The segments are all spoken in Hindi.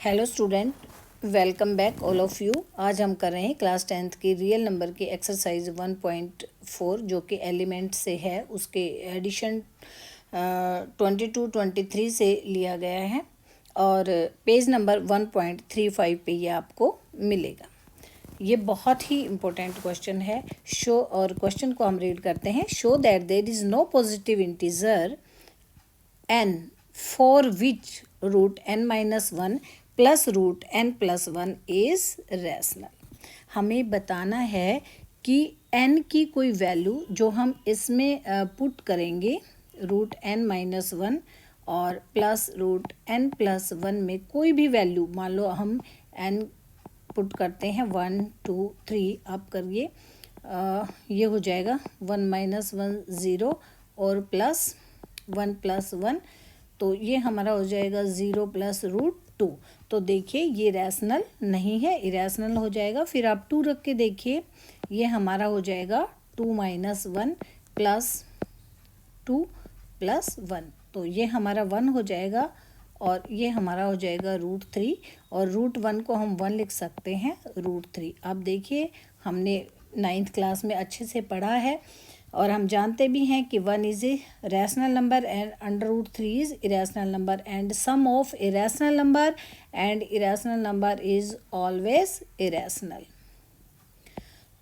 Hello student, welcome back all of you. आज हम कर रहे हैं क्लास 10th की रियल नंबर की एक्सरसाइज 1.4 जो कि एलिमेंट से है, उसके एडिशन 22-23 से लिया गया है और पेज नंबर 1.35 पे ये आपको मिलेगा। ये बहुत ही इम्पोर्टेंट क्वेश्चन है। शो और क्वेश्चन को हम रीड करते हैं। Show that there is no positive integer n for which root n-1 plus root n+1 is rational। हमें बताना है कि n की कोई वैल्यू जो हम इसमें पुट करेंगे रूट n-1 और प्लस रूट n+1 में कोई भी वैल्यू, मान लो हम n पुट करते हैं 1 2 3, आप करिए ये हो जाएगा 1-1 0 और प्लस 1+1, तो ये हमारा हो जाएगा 0 + √2। तो देखिए ये रैशनल नहीं है, इरेशनल हो जाएगा। फिर आप 2 रख के देखिए, ये हमारा हो जाएगा 2 - 1 + 2 + 1, तो ये हमारा 1 हो जाएगा और ये हमारा हो जाएगा √3 और √1 को हम 1 लिख सकते हैं √3। अब देखिए हमने 9th क्लास में अच्छे से पढ़ा है और हम जानते भी हैं कि 1 is a rational number and √3 is irrational number and sum of irrational number and irrational number is always irrational.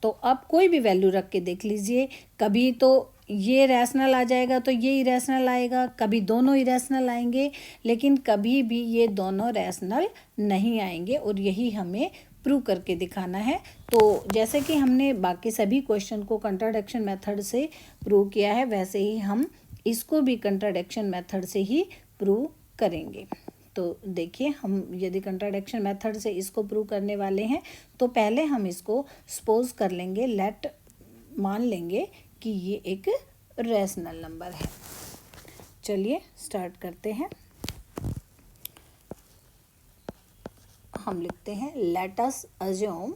तो आप कोई भी वैल्यू रख के देख लीजिए, कभी तो ये रैशनल आ जाएगा तो ये इरेशनल आएगा, कभी दोनों इरेशनल आएंगे, लेकिन कभी भी ये दोनों रैशनल नहीं आएंगे और यही हमें प्रूव करके दिखाना है। तो जैसे कि हमने बाकी सभी क्वेश्चन को कंट्राडिक्शन मेथड से प्रूव किया है, वैसे ही हम इसको भी कंट्राडिक्शन मेथड से ही प्रूव करेंगे। तो देखिए, हम यदि कंट्राडिक्शन मेथड से इसको प्रूव करने वाले हैं तो पहले हम इसको सपोज कर लेंगे, मान लेंगे कि ये एक रैशनल नंबर है। चलिए स्टार्ट करते हैं। हम लिखते हैं लेट अस अज्यूम,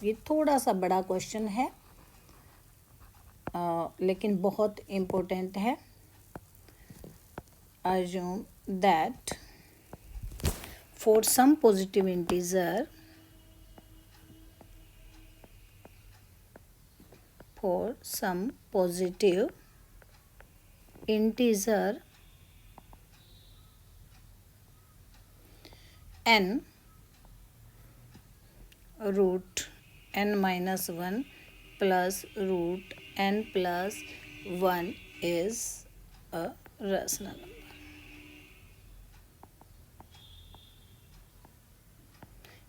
ये थोड़ा सा बड़ा क्वेश्चन है लेकिन बहुत इम्पोर्टेंट है। Assume that for some positive integer n root n-1 plus root n+1 is a rational number।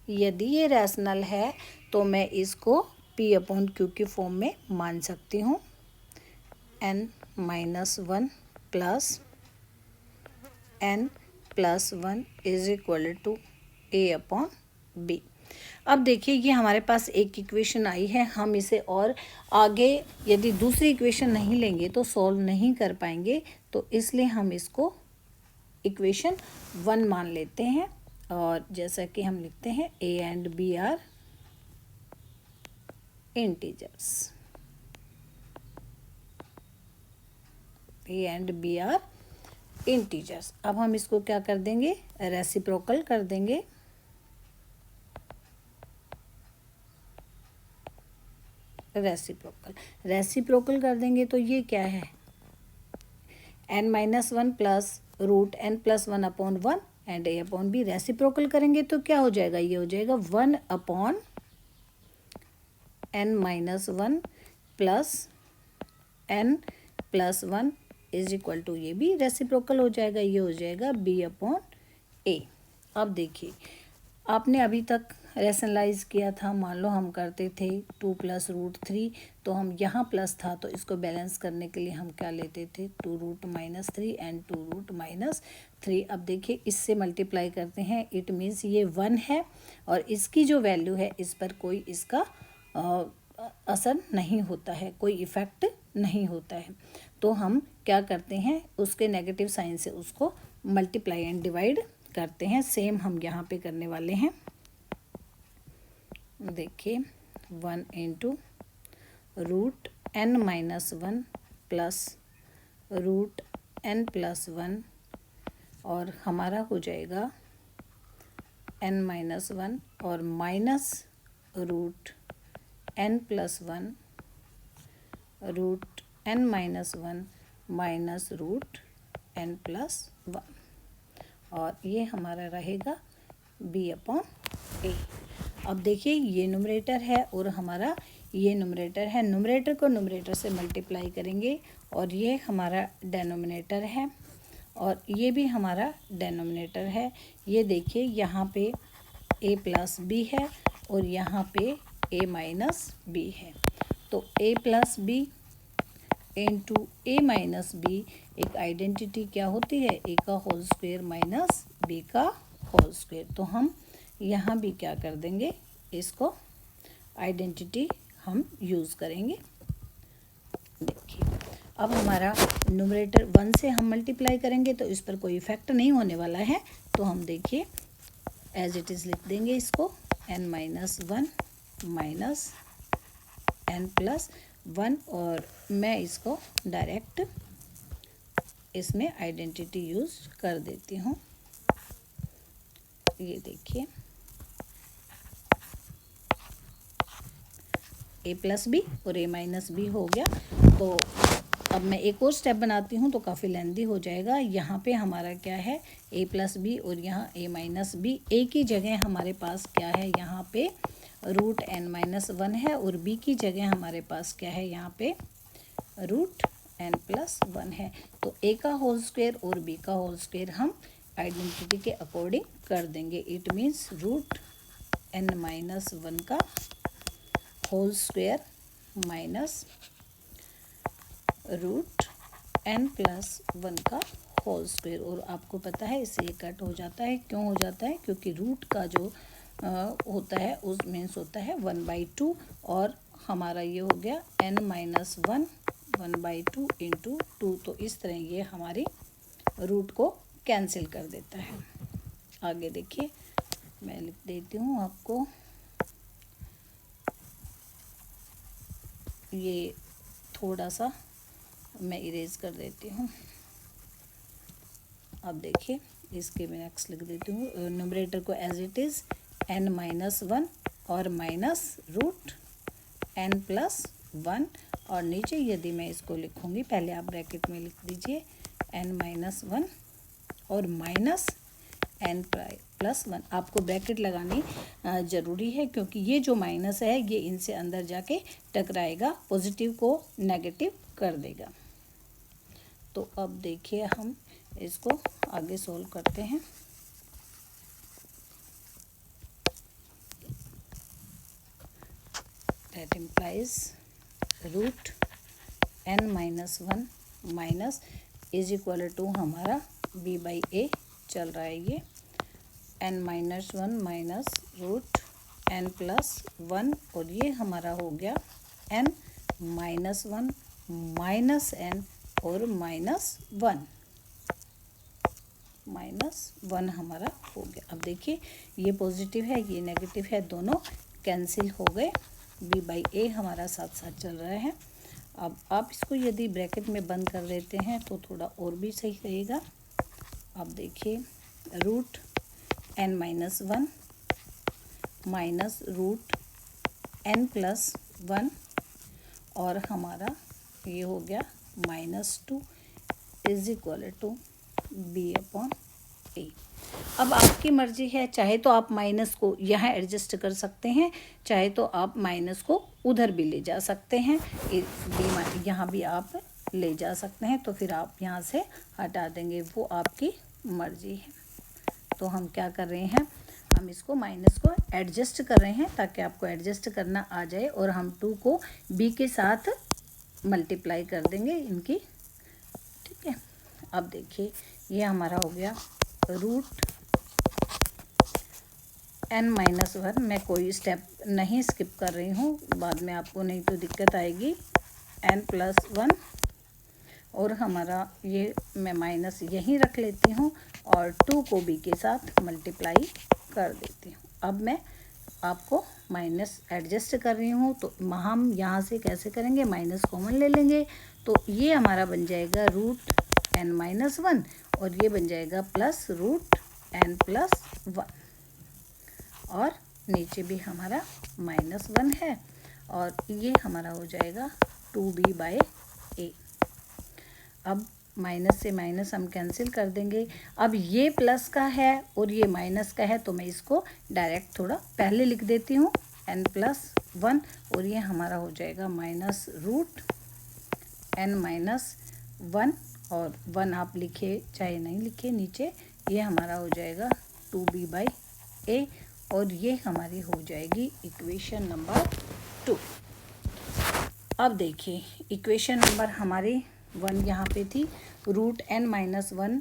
यदि ये रैशनल है तो मैं इसको P/Q की फॉर्म में मान सकती हूँ। n-1 plus n+1 is equal to A/B। अब देखिए ये हमारे पास एक इक्वेशन आई है, हम इसे और आगे यदि दूसरी इक्वेशन नहीं लेंगे तो सॉल्व नहीं कर पाएंगे, तो इसलिए हम इसको इक्वेशन 1 मान लेते हैं। और जैसा कि हम लिखते हैं A and B are integers, A and B are integers. अब हम इसको क्या कर देंगे, रेसिप्रोकल कर देंगे। रेसिप्रोकल कर देंगे तो ये क्या है, n-1 plus root n+1 upon 1 and A/B। Reciprocal करेंगे तो क्या हो जाएगा, ये हो जाएगा 1/n-1 plus n+1 is equal to, ये भी रेसिप्रोकल हो जाएगा, ये हो जाएगा B/A। अब देखिए आपने अभी तक रैशनलाइज किया था, मान लो हम करते थे 2 + √3, तो हम यहाँ प्लस था तो इसको बैलेंस करने के लिए हम क्या लेते थे 2√-3 एंड 2√-3। अब देखिए इससे मल्टीप्लाई करते हैं, इट मीन्स ये 1 है और इसकी जो वैल्यू है इस पर कोई इसका असर नहीं होता है, कोई इफ़ेक्ट नहीं होता है। तो हम क्या करते हैं, उसके नेगेटिव साइन से उसको मल्टीप्लाई एंड डिवाइड करते हैं। सेम हम यहाँ पे करने वाले हैं। देखिए 1 × root n-1 plus root n+1 और हमारा हो जाएगा n-1 और minus root n+1 root n-1 minus root n+1 और ये हमारा रहेगा b/a। अब देखिए ये न्यूमरेटर है और हमारा ये न्यूमरेटर है। न्यूमरेटर को न्यूमरेटर से मल्टीप्लाई करेंगे और ये हमारा डेनोमिनेटर है और ये भी हमारा डेनोमिनेटर है। ये देखिए यहाँ पे a+b है और यहाँ पे a-b है। तो a+b इंटू a-b एक आइडेंटिटी क्या होती है, a का होल स्क्वायर माइनस b का होल स्क्वायर। तो हम यहाँ भी क्या कर देंगे, इसको आइडेंटिटी हम यूज़ करेंगे। देखिए अब हमारा न्यूमरेटर 1 से हम मल्टीप्लाई करेंगे तो इस पर कोई इफेक्ट नहीं होने वाला है। तो हम देखिए एज इट इज़ लिख देंगे इसको n-1 माइनस n+1 और मैं इसको डायरेक्ट इसमें आइडेंटिटी यूज़ कर देती हूँ। ये देखिए a+b और a-b हो गया। तो अब मैं एक और स्टेप बनाती हूँ तो काफ़ी लेंदी हो जाएगा। यहाँ पे हमारा क्या है a+b और यहाँ a-b, a की जगह हमारे पास क्या है, यहाँ पे रूट n-1 है और b की जगह हमारे पास क्या है, यहाँ पे रूट n+1 है। तो a का होल स्क्वायर और b का होल स्क्वायर हम आइडेंटिटी के अकॉर्डिंग कर देंगे। इट मीन्स रूट n-1 का whole square minus root n+1 का होल स्क्वायर। और आपको पता है इससे ये कट हो जाता है। क्यों हो जाता है, क्योंकि रूट का जो होता है उस मीन्स होता है 1/2 और हमारा ये हो गया n-1 1/2 इंटू 2। तो इस तरह ये हमारी रूट को कैंसिल कर देता है। आगे देखिए मैं लिख देती हूँ आपको, ये थोड़ा सा मैं इरेज कर देती हूँ। अब देखिए इसके मैं नेक्स्ट लिख देती हूँ न्यूमरेटर को एज इट इज़ n-1 और माइनस रूट n+1 और नीचे यदि मैं इसको लिखूँगी, पहले आप ब्रैकेट में लिख दीजिए n-1 और माइनस n+1। आपको ब्रैकेट लगानी ज़रूरी है क्योंकि ये जो माइनस है ये इनसे अंदर जाके टकराएगा, पॉजिटिव को नेगेटिव कर देगा। तो अब देखिए हम इसको आगे सोल्व करते हैं। That implies root n-1 minus is equal to हमारा b/a चल रहा है, ये n-1 माइनस रूट n+1 और ये हमारा हो गया n-1 माइनस n और -1 हमारा हो गया। अब देखिए ये पॉजिटिव है ये नेगेटिव है, दोनों कैंसिल हो गए। b/a हमारा साथ साथ चल रहा है। अब आप इसको यदि ब्रैकेट में बंद कर देते हैं तो थोड़ा और भी सही रहेगा। अब देखिए root n-1 minus root n+1 और हमारा ये हो गया -2 इज इक्वल टू b/a। अब आपकी मर्जी है, चाहे तो आप माइनस को यहाँ एडजस्ट कर सकते हैं, चाहे तो आप माइनस को उधर भी ले जा सकते हैं, यहाँ भी आप ले जा सकते हैं। तो फिर आप यहाँ से हटा देंगे, वो आपकी मर्जी है। तो हम क्या कर रहे हैं, हम इसको माइनस को एडजस्ट कर रहे हैं ताकि आपको एडजस्ट करना आ जाए और हम 2 को b के साथ मल्टीप्लाई कर देंगे इनकी, ठीक है। अब देखिए ये हमारा हो गया रूट n-1, मैं कोई स्टेप नहीं स्किप कर रही हूँ, बाद में आपको नहीं तो दिक्कत आएगी, n+1 और हमारा ये मैं माइनस यहीं रख लेती हूँ और 2 को b के साथ मल्टीप्लाई कर देती हूँ। अब मैं आपको माइनस एडजस्ट कर रही हूँ, तो हम यहाँ से कैसे करेंगे, माइनस कॉमन ले लेंगे। तो ये हमारा बन जाएगा रूट n-1 और ये बन जाएगा प्लस रूट n प्लस 1 और नीचे भी हमारा -1 है और ये हमारा हो जाएगा 2b/a। अब माइनस से माइनस हम कैंसिल कर देंगे। अब ये प्लस का है और ये माइनस का है तो मैं इसको डायरेक्ट थोड़ा पहले लिख देती हूँ n+1 और ये हमारा हो जाएगा -√n-1 और 1 आप लिखे चाहे नहीं लिखे नीचे, ये हमारा हो जाएगा 2b/a और ये हमारी हो जाएगी इक्वेशन नंबर 2। अब देखिए इक्वेशन नंबर हमारी 1 यहाँ पे थी, √n-1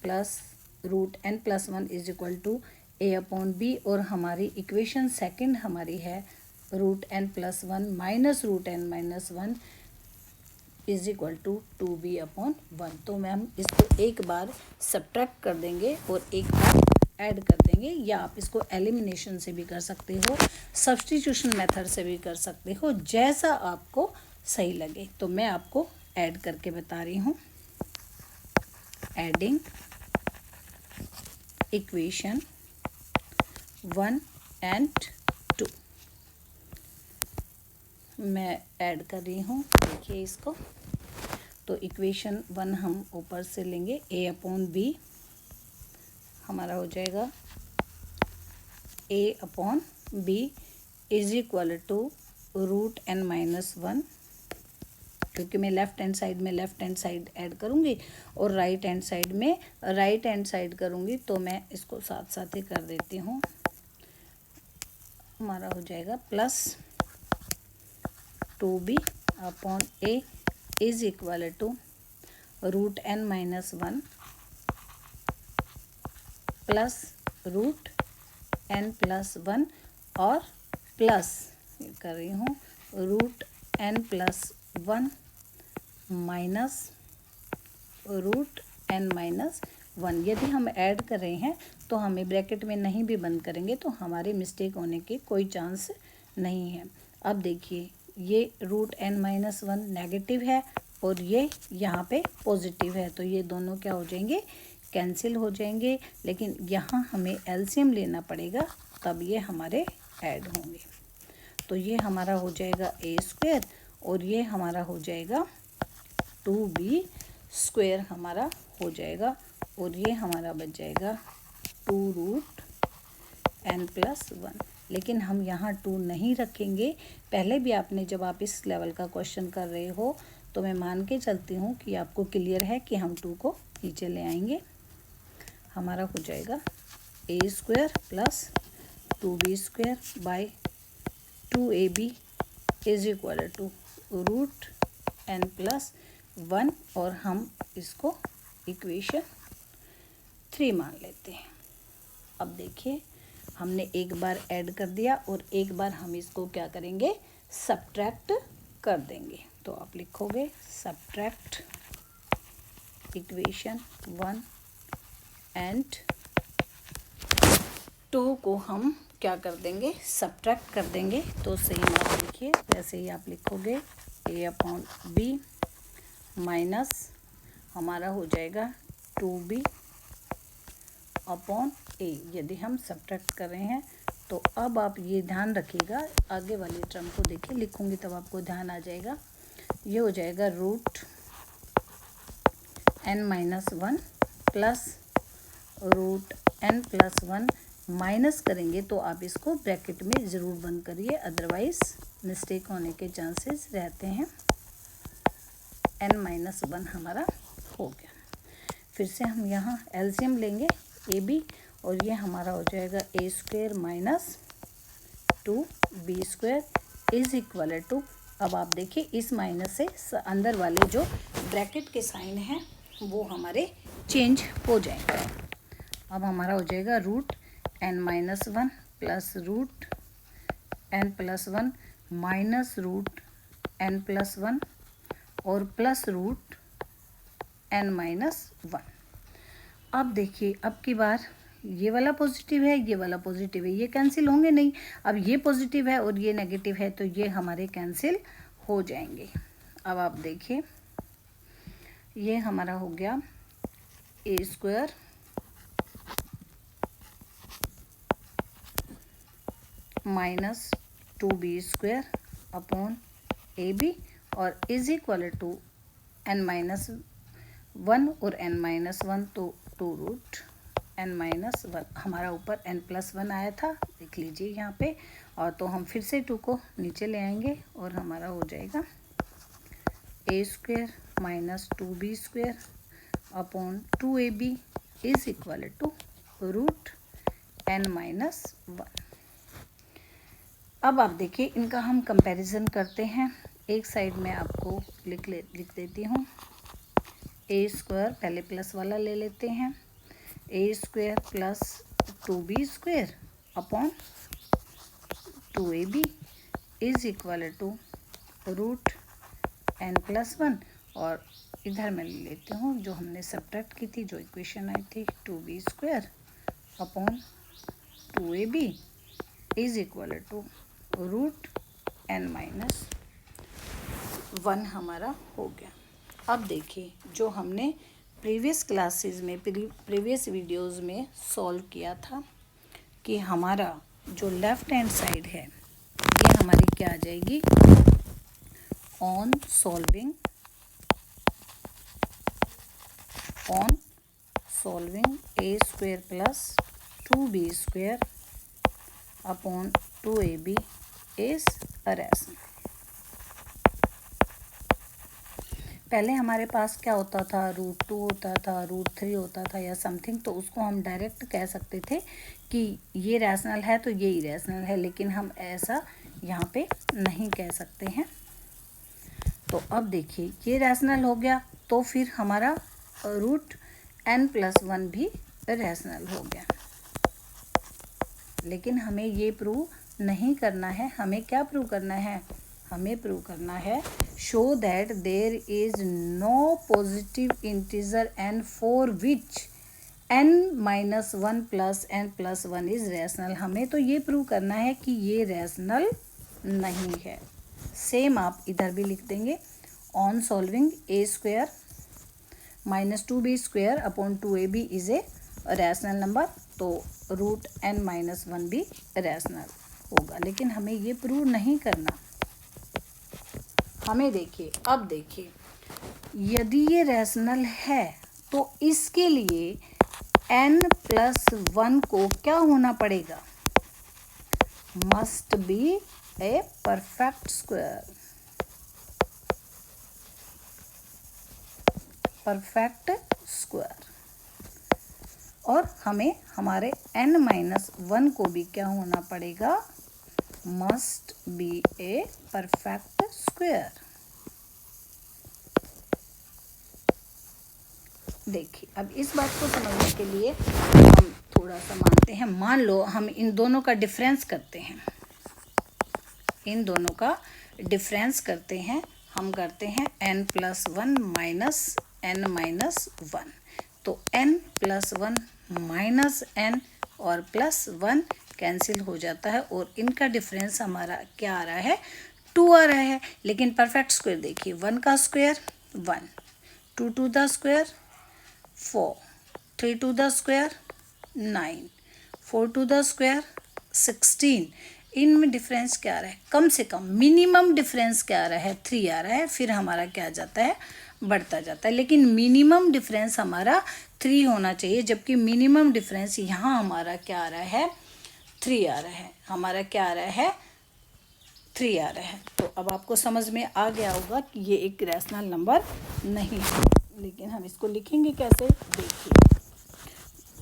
plus √n+1 is equal to a/b और हमारी इक्वेशन सेकंड हमारी है √n+1 minus √n-1 is equal to 2b/1। तो मैम इसको एक बार सब्ट्रैक्ट कर देंगे और एक बार ऐड कर देंगे, या आप इसको एलिमिनेशन से भी कर सकते हो, सब्स्टिट्यूशन मेथड से भी कर सकते हो, जैसा आपको सही लगे। तो मैं आपको ऐड करके बता रही हूँ। एडिंग इक्वेशन 1 and 2 मैं ऐड कर रही हूँ। देखिए इसको, तो इक्वेशन 1 हम ऊपर से लेंगे, a/b हमारा हो जाएगा a/b is equal to √n-1, क्योंकि मैं लेफ्ट हैंड साइड ऐड करूँगी और राइट हैंड साइड करूँगी, तो मैं इसको साथ साथ ही कर देती हूँ। हमारा हो जाएगा plus 2b/a is equal to √n-1 plus √n+1 और प्लस कर रही हूँ √n+1 माइनस √n-1। यदि हम ऐड कर रहे हैं तो हमें ब्रैकेट में नहीं भी बंद करेंगे तो हमारे मिस्टेक होने के कोई चांस नहीं है। अब देखिए ये √n-1 नेगेटिव है और ये यहाँ पे पॉजिटिव है, तो ये दोनों क्या हो जाएंगे, कैंसिल हो जाएंगे। लेकिन यहाँ हमें एलसीएम लेना पड़ेगा, तब ये हमारे ऐड होंगे। तो ये हमारा हो जाएगा a² और ये हमारा हो जाएगा 2b² हमारा हो जाएगा और ये हमारा बच जाएगा 2√n+1। लेकिन हम यहाँ 2 नहीं रखेंगे। पहले भी आपने, जब आप इस लेवल का क्वेश्चन कर रहे हो, तो मैं मान के चलती हूँ कि आपको क्लियर है कि हम 2 को नीचे ले आएंगे। हमारा हो जाएगा a² plus 2b²/2ab is equal to √n+1 और हम इसको इक्वेशन 3 मान लेते हैं। अब देखिए हमने एक बार ऐड कर दिया और एक बार हम इसको क्या करेंगे, सब्ट्रैक्ट कर देंगे। तो आप लिखोगे सब्ट्रैक्ट इक्वेशन 1 and 2 को हम क्या कर देंगे, सब्ट्रैक्ट कर देंगे। तो सेम आप लिखिए, वैसे ही आप लिखोगे a/b माइनस हमारा हो जाएगा 2b/a। यदि हम सब्ट्रैक्ट कर रहे हैं तो अब आप ये ध्यान रखिएगा, आगे वाली टर्म को देखिए, लिखूंगी तब आपको ध्यान आ जाएगा। ये हो जाएगा √n-1 प्लस √n+1 माइनस करेंगे तो आप इसको ब्रैकेट में ज़रूर बंद करिए, अदरवाइज मिस्टेक होने के चांसेस रहते हैं। n-1 हमारा हो गया। फिर से हम यहाँ एलसीएम लेंगे ab और ये हमारा हो जाएगा a² minus 2b² is equal to, अब आप देखिए इस माइनस से अंदर वाले जो ब्रैकेट के साइन हैं वो हमारे चेंज हो जाएंगे। अब हमारा हो जाएगा √n-1 plus √n+1 minus √n+1 और प्लस √n-1। अब देखिए अब की बार ये वाला पॉजिटिव है, ये वाला पॉजिटिव है, ये कैंसिल होंगे नहीं। अब ये पॉजिटिव है और ये नेगेटिव है तो ये हमारे कैंसिल हो जाएंगे। अब आप देखिए ये हमारा हो गया a square minus 2b² upon a b और इज इक्वल टू n-1 और n-1 तो 2√n-1 हमारा ऊपर n+1 आया था, देख लीजिए यहाँ पे। और तो हम फिर से 2 को नीचे ले आएंगे और हमारा हो जाएगा a² minus 2b² upon 2ab is equal to √n-1। अब आप देखिए इनका हम कंपैरिजन करते हैं। एक साइड में आपको लिख देती हूँ a² पहले प्लस वाला ले लेते हैं, a² plus 2b² upon 2ab is equal to √n+1 और इधर मैं ले लेती हूँ जो हमने सब्ट्रैक्ट की थी, जो इक्वेशन आई थी 2b² upon 2ab is equal to √n-1 हमारा हो गया। अब देखिए जो हमने प्रीवियस क्लासेस में प्रीवियस वीडियोस में सॉल्व किया था कि हमारा जो लेफ्ट हैंड साइड है ये हमारी क्या आ जाएगी, on solving a² plus 2b² upon 2ab is rational. पहले हमारे पास क्या होता था, √2 होता था, √3 होता था या समथिंग, तो उसको हम डायरेक्ट कह सकते थे कि ये रैशनल है तो ये इरेशनल है, लेकिन हम ऐसा यहाँ पे नहीं कह सकते हैं। तो अब देखिए ये रैशनल हो गया तो फिर हमारा √n+1 भी रैशनल हो गया। लेकिन हमें ये प्रूव नहीं करना है, हमें क्या प्रूव करना है, हमें प्रूव करना है show that there is no positive integer n for which n-1 plus n+1 is rational. हमें तो ये प्रूव करना है कि ये रैशनल नहीं है। सेम आप इधर भी लिख देंगे, on solving a² minus 2b² upon 2ab is a rational number, तो √n-1 भी रैशनल होगा। लेकिन हमें ये प्रूव नहीं करना। हमें देखिए, अब देखिए यदि ये रैशनल है तो इसके लिए n+1 को क्या होना पड़ेगा, must be a perfect square. और हमें हमारे n-1 को भी क्या होना पड़ेगा, must be a perfect square. देखिए अब इस बात को समझने के लिए हम थोड़ा सा मानते हैं। मान लो हम इन दोनों का डिफरेंस करते हैं, इन दोनों का डिफरेंस करते हैं, हम करते हैं n+1 माइनस n-1, तो n+1 माइनस n और +1 कैंसिल हो जाता है और इनका डिफरेंस हमारा क्या आ रहा है, 2 आ रहा है। लेकिन परफेक्ट स्क्वायर देखिए, 1 का square 1, 2 to the square 4, 3 to the square 9, 4 to the square 16। इनमें डिफरेंस क्या आ रहा है, कम से कम मिनिमम डिफरेंस क्या आ रहा है, 3 आ रहा है। फिर हमारा क्या आ जाता है, बढ़ता जाता है। लेकिन मिनिमम डिफरेंस हमारा 3 होना चाहिए, जबकि मिनिमम डिफरेंस यहाँ हमारा क्या आ रहा है, 3 आ रहा है। हमारा क्या आ रहा है, 3 आ रहा है। तो अब आपको समझ में आ गया होगा कि ये एक रैशनल नंबर नहीं है। लेकिन हम इसको लिखेंगे कैसे, देखिए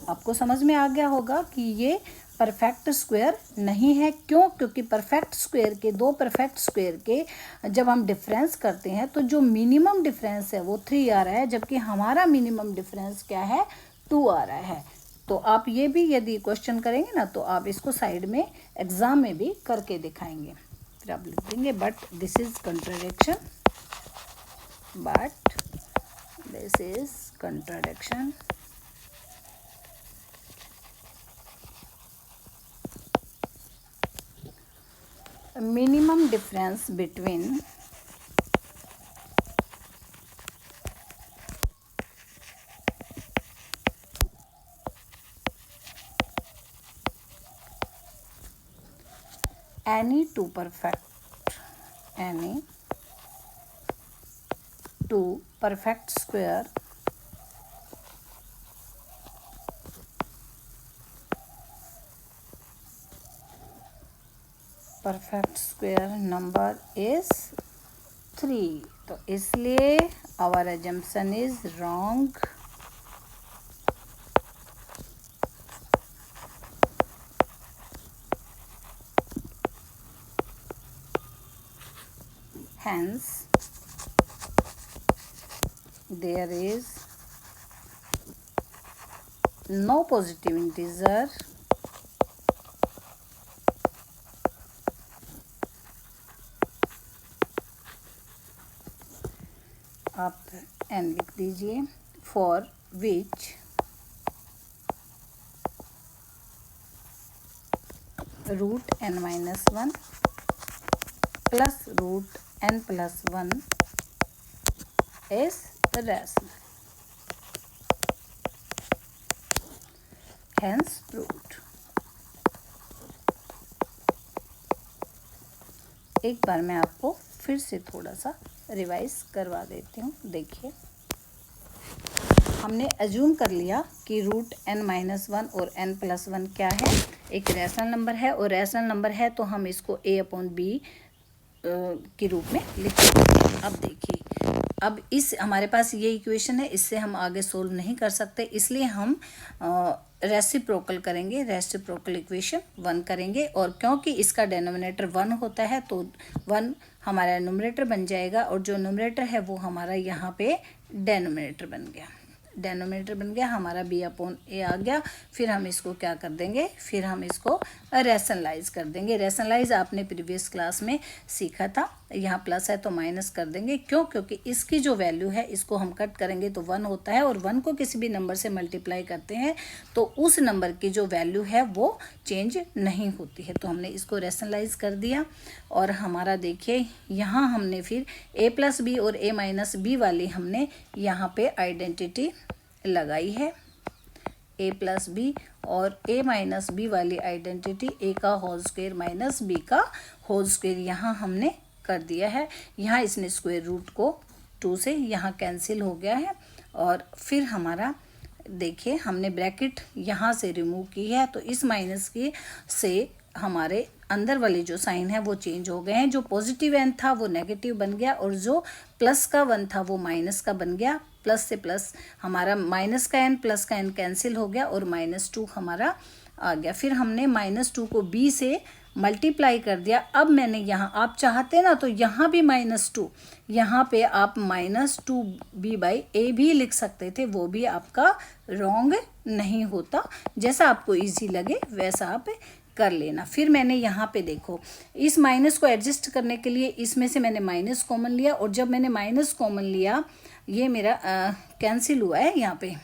आपको समझ में आ गया होगा कि ये परफेक्ट स्क्वायर नहीं है। क्यों, क्योंकि परफेक्ट स्क्वायर के, दो परफेक्ट स्क्वायर के जब हम डिफरेंस करते हैं तो जो मिनिमम डिफरेंस है वो 3 आ रहा है, जबकि हमारा मिनिमम डिफरेंस क्या है, 2 आ रहा है। तो आप ये भी यदि क्वेश्चन करेंगे ना तो आप इसको साइड में एग्जाम में भी करके दिखाएंगे। फिर आप लिख देंगे but this is contradiction, but this is contradiction. Minimum difference between any two perfect square number is 3. तो इसलिए our assumption is wrong. Hence there is no positive integer आप n लिख दीजिए for which root n minus 1 plus root n plus 1 is rational. Hence proved. एक बार मैं आपको फिर से थोड़ा सा रिवाइज करवा देती हूँ. देखिए, हमने अज्यूम कर लिया कि रूट n माइनस 1 और n प्लस 1 क्या है, एक रैशनल नंबर है, और रैशनल नंबर है तो हम इसको a/b के रूप में लिखेंगे. अब देखिए, अब इस हमारे पास ये इक्वेशन है, इससे हम आगे सोल्व नहीं कर सकते, इसलिए हम रेसिप्रोकल करेंगे. रेसिप्रोकल इक्वेशन 1 करेंगे, और क्योंकि इसका डिनोमिनेटर 1 होता है तो 1 हमारा न्यूमरेटर बन जाएगा, और जो न्यूमरेटर है वो हमारा यहाँ पे डिनोमिनेटर बन गया. हमारा b/a आ गया. फिर हम इसको क्या कर देंगे, फिर हम इसको रैशनलाइज कर देंगे. रैशनलाइज आपने प्रीवियस क्लास में सीखा था. यहाँ प्लस है तो माइनस कर देंगे. क्यों? क्योंकि इसकी जो वैल्यू है इसको हम कट करेंगे तो 1 होता है, और 1 को किसी भी नंबर से मल्टीप्लाई करते हैं तो उस नंबर की जो वैल्यू है वो चेंज नहीं होती है. तो हमने इसको रैशनलाइज कर दिया, और हमारा देखिए यहाँ हमने फिर a+b और a-b वाली हमने यहाँ पे आइडेंटिटी लगाई है. a+b और a-b वाली आइडेंटिटी a का होल स्क्वायर माइनस b का होल स्क्वायर यहाँ हमने कर दिया है. यहाँ इसने स्क्वायर रूट को 2 से यहाँ कैंसिल हो गया है, और फिर हमारा देखिए हमने ब्रैकेट यहाँ से रिमूव की है, तो इस माइनस की से हमारे अंदर वाले जो साइन है वो चेंज हो गए हैं. जो पॉजिटिव n था वो नेगेटिव बन गया, और जो प्लस का 1 था वो माइनस का बन गया. प्लस से प्लस हमारा माइनस का n प्लस का n कैंसिल हो गया, और -2 हमारा आ गया. फिर हमने -2 को b से मल्टीप्लाई कर दिया. अब मैंने यहाँ, आप चाहते ना तो यहाँ भी -2, यहाँ पे आप -2b/a भी लिख सकते थे, वो भी आपका रॉन्ग नहीं होता. जैसा आपको इजी लगे वैसा आप कर लेना. फिर मैंने यहाँ पे देखो, इस माइनस को एडजस्ट करने के लिए इसमें से मैंने माइनस कॉमन लिया, और जब मैंने माइनस कॉमन लिया ये मेरा कैंसिल हुआ है. यहाँ पे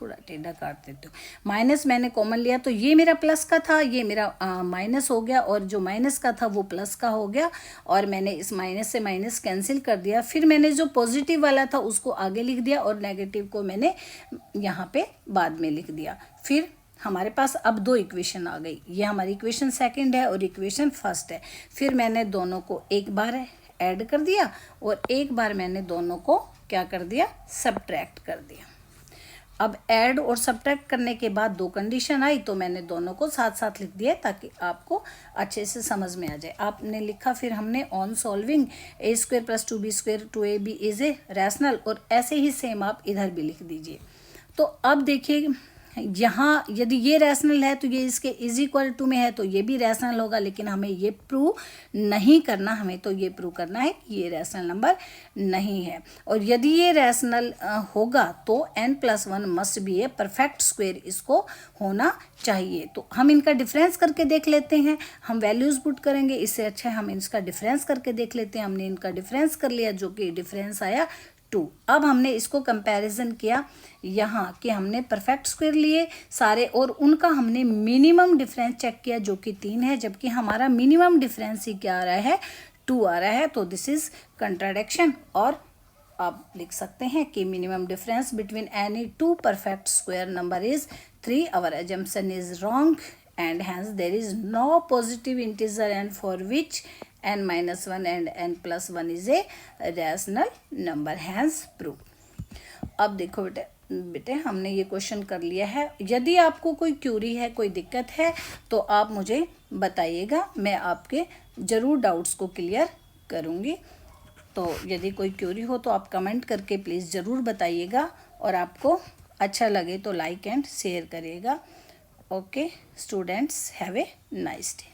थोड़ा टेढ़ा काट देते हो. माइनस मैंने कॉमन लिया तो ये मेरा प्लस का था, ये मेरा माइनस हो गया, और जो माइनस का था वो प्लस का हो गया, और मैंने इस माइनस से माइनस कैंसिल कर दिया. फिर मैंने जो पॉजिटिव वाला था उसको आगे लिख दिया, और नेगेटिव को मैंने यहाँ पे बाद में लिख दिया. फिर हमारे पास अब 2 इक्वेशन आ गई. ये हमारी इक्वेशन सेकंड है और इक्वेशन फर्स्ट है. फिर मैंने दोनों को एक बार ऐड कर दिया, और एक बार मैंने दोनों को क्या कर दिया, सब्ट्रैक्ट कर दिया. अब ऐड और सब्ट्रैक्ट करने के बाद 2 कंडीशन आई, तो मैंने दोनों को साथ साथ लिख दिया ताकि आपको अच्छे से समझ में आ जाए. आपने लिखा, फिर हमने on solving a² + 2b² 2ab is a rational, और ऐसे ही सेम आप इधर भी लिख दीजिए. तो अब देखिए यहाँ यदि ये रैशनल है तो ये इसके इज इक्वल टू में है, तो ये भी रैशनल होगा, लेकिन हमें ये प्रूव नहीं करना. हमें तो ये प्रूव करना है कि ये रैशनल नंबर नहीं है. और यदि ये रैशनल होगा तो n+1 must be a perfect square इसको होना चाहिए. तो हम इनका डिफरेंस करके देख लेते हैं. हम वैल्यूज़ पुट करेंगे, इससे अच्छा हम इसका डिफरेंस करके देख लेते हैं. हमने इनका डिफरेंस कर लिया, जो कि डिफरेंस आया 2. अब हमने इसको कंपैरिजन किया यहाँ कि हमने परफेक्ट स्क्वायर लिए सारे, और उनका हमने मिनिमम डिफरेंस चेक किया जो कि 3 है, जबकि हमारा मिनिमम डिफरेंस ही क्या आ रहा है, 2 आ रहा है. तो दिस इज कंट्राडिक्शन. और आप लिख सकते हैं कि minimum difference between any 2 perfect square number is 3. Our assumption is wrong and hence there is no positive integer n for which n minus 1 and n plus 1 is a rational number, hence proof. अब देखो बेटे हमने ये क्वेश्चन कर लिया है. यदि आपको कोई क्यूरी है, कोई दिक्कत है तो आप मुझे बताइएगा, मैं आपके ज़रूर डाउट्स को क्लियर करूँगी. तो यदि कोई क्यूरी हो तो आप कमेंट करके प्लीज़ ज़रूर बताइएगा, और आपको अच्छा लगे तो लाइक एंड शेयर करिएगा. Okay students, have a nice day.